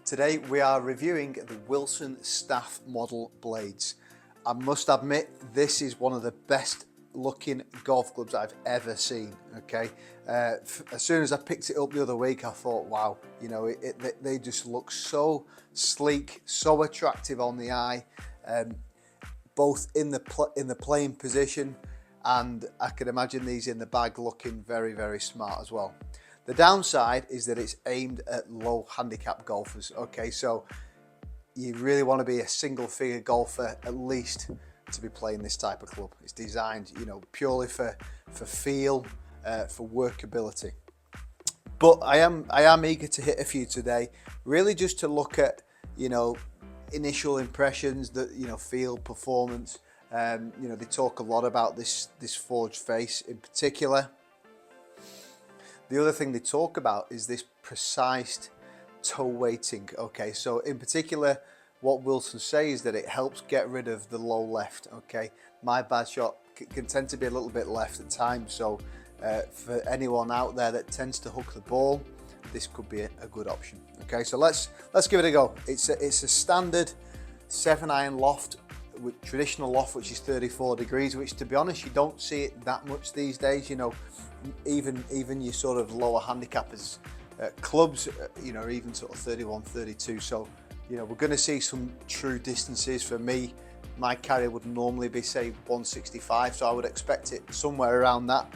Today we are reviewing the Wilson Staff Model Blades. I must admit, this is one of the best looking golf clubs I've ever seen. Okay, as soon as I picked it up the other week, I thought, wow, you know, they just look so sleek, so attractive on the eye, both in the playing position, and I can imagine these in the bag looking very, very smart as well. The downside is that it's aimed at low handicap golfers. Okay, so you really want to be a single figure golfer at least to be playing this type of club. It's designed, you know, purely for feel, for workability. But I am eager to hit a few today, really just to look at, you know, initial impressions, that, you know, feel, performance. You know, they talk a lot about this forged face in particular. The other thing they talk about is this precise toe weighting. Okay, so in particular, what Wilson says is that it helps get rid of the low left. Okay, my bad shot can tend to be a little bit left at times, so for anyone out there that tends to hook the ball, this could be a good option. Okay, so let's give it a go. It's a standard 7-iron loft, with traditional loft, which is 34 degrees, which, to be honest, you don't see it that much these days. You know, even your sort of lower handicappers clubs, you know, even sort of 31, 32. So, you know, we're going to see some true distances. For me, my carry would normally be, say, 165, so I would expect it somewhere around that.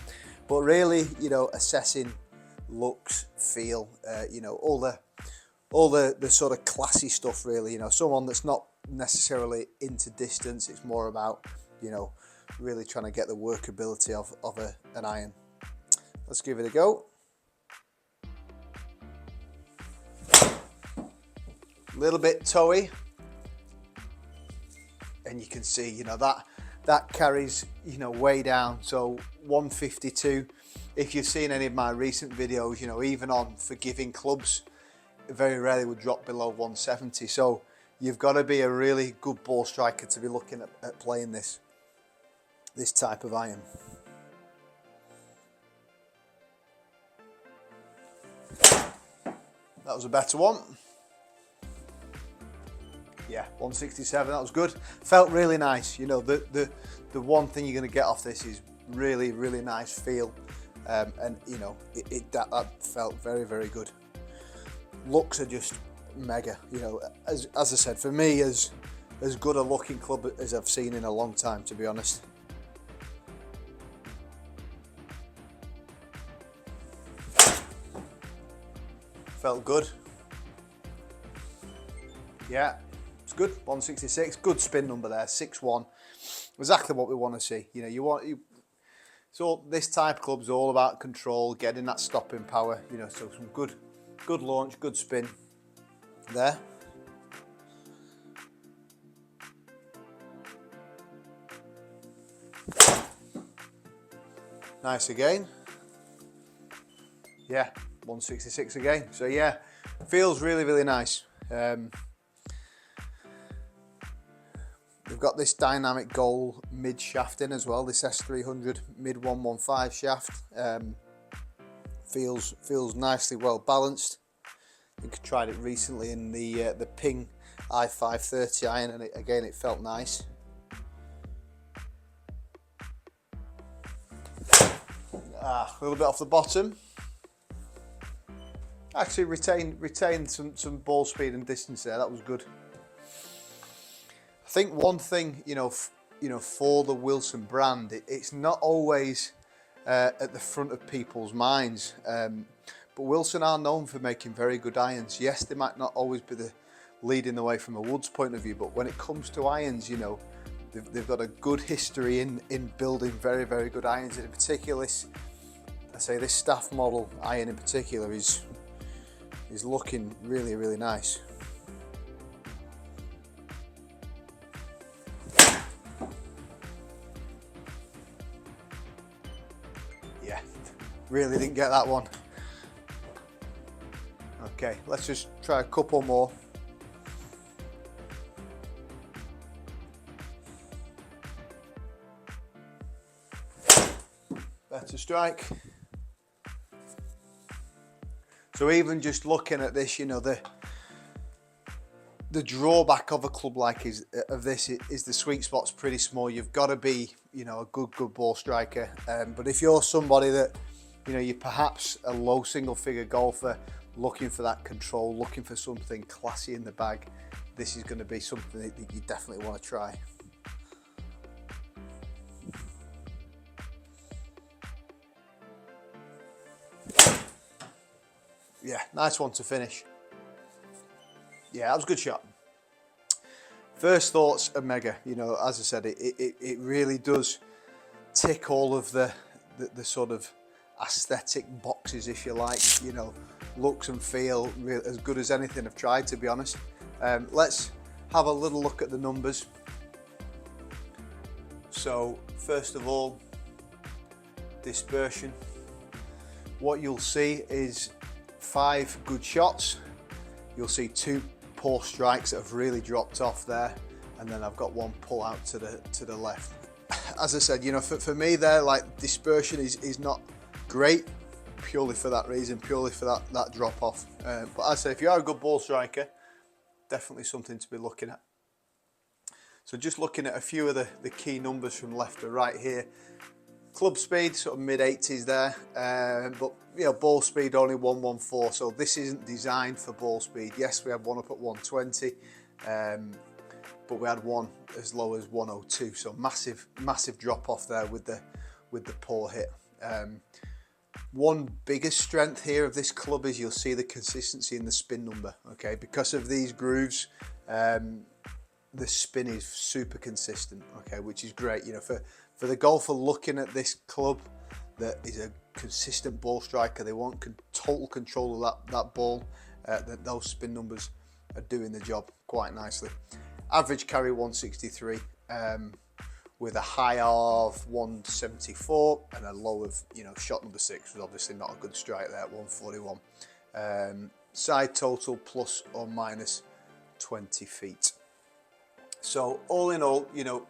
But really, you know, assessing looks, feel, you know, all the sort of classy stuff, really. You know, someone that's not necessarily into distance, it's more about, you know, really trying to get the workability of an iron. Let's give it a go. A little bit toey, and you can see, you know, that carries, you know, way down. So 152. If you've seen any of my recent videos, you know, even on forgiving clubs, very rarely would drop below 170. So you've got to be a really good ball striker to be looking at playing this type of iron. That was a better one. Yeah, 167, that was good. Felt really nice. You know, the one thing you're going to get off this is really, really nice feel. And, you know, that felt very, very good. Looks are just mega. You know, as I said, for me, as good a looking club as I've seen in a long time, to be honest. Felt good. Yeah, it's good. 166, good spin number there. 6-1, exactly what we want to see. You know, so this type of club is all about control, getting that stopping power. You know, so some good launch, good spin there. Nice again. Yeah, 166 again. So yeah, feels really, really nice. We've got this dynamic goal mid shaft in as well, this S300 mid 115 shaft. Feels nicely well balanced. I think I tried it recently in the Ping i530 iron, and again it felt nice. A little bit off the bottom. Actually retained some ball speed and distance there. That was good. I think one thing, you know, for the Wilson brand, it's not always at the front of people's minds. But Wilson are known for making very good irons. Yes, they might not always be leading the way from a woods point of view, but when it comes to irons, you know, they've got a good history in building very, very good irons. And in particular, this staff model iron in particular is looking really, really nice. Yeah, really didn't get that one. Okay, let's just try a couple more. Better strike. So even just looking at this, you know, The drawback of a club like this is the sweet spot's pretty small. You've got to be, you know, a good ball striker. But if you're somebody that, you know, you're perhaps a low single figure golfer looking for that control, looking for something classy in the bag, this is going to be something that you definitely want to try. Yeah, nice one to finish. Yeah, that was a good shot. First thoughts are mega. You know, as I said, it really does tick all of the sort of aesthetic boxes, if you like. You know, looks and feel as good as anything I've tried, to be honest. Let's have a little look at the numbers. So first of all, dispersion. What you'll see is 5 good shots. You'll see 2 poor strikes that have really dropped off there, and then I've got 1 pull out to the left. As I said, you know, for me there, like, dispersion is not great purely for that reason, purely for that drop off. But as I say, if you are a good ball striker, definitely something to be looking at. So just looking at a few of the key numbers from left to right here. Club speed, sort of mid-80s there, but you know, ball speed only 114, so this isn't designed for ball speed. Yes, we had one up at 120, but we had one as low as 102, so massive drop off there with the poor hit. One biggest strength here of this club is you'll see the consistency in the spin number. Okay, because of these grooves, the spin is super consistent. Okay, which is great. You know, for the golfer looking at this club that is a consistent ball striker, they want total control of that ball. That those spin numbers are doing the job quite nicely. Average carry 163, with a high of 174 and a low of, you know, shot number 6 was obviously not a good strike there at 141. Side total plus or minus 20 feet. So all in all, you know,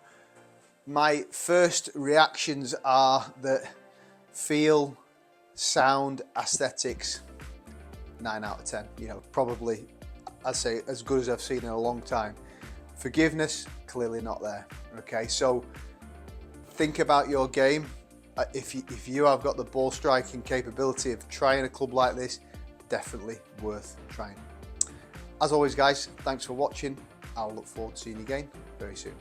my first reactions are that feel, sound, aesthetics, 9 out of 10. You know, probably, I'd say, as good as I've seen in a long time. Forgiveness, clearly not there. Okay, so think about your game. If you have got the ball striking capability of trying a club like this, definitely worth trying. As always, guys, thanks for watching. I'll look forward to seeing you again very soon.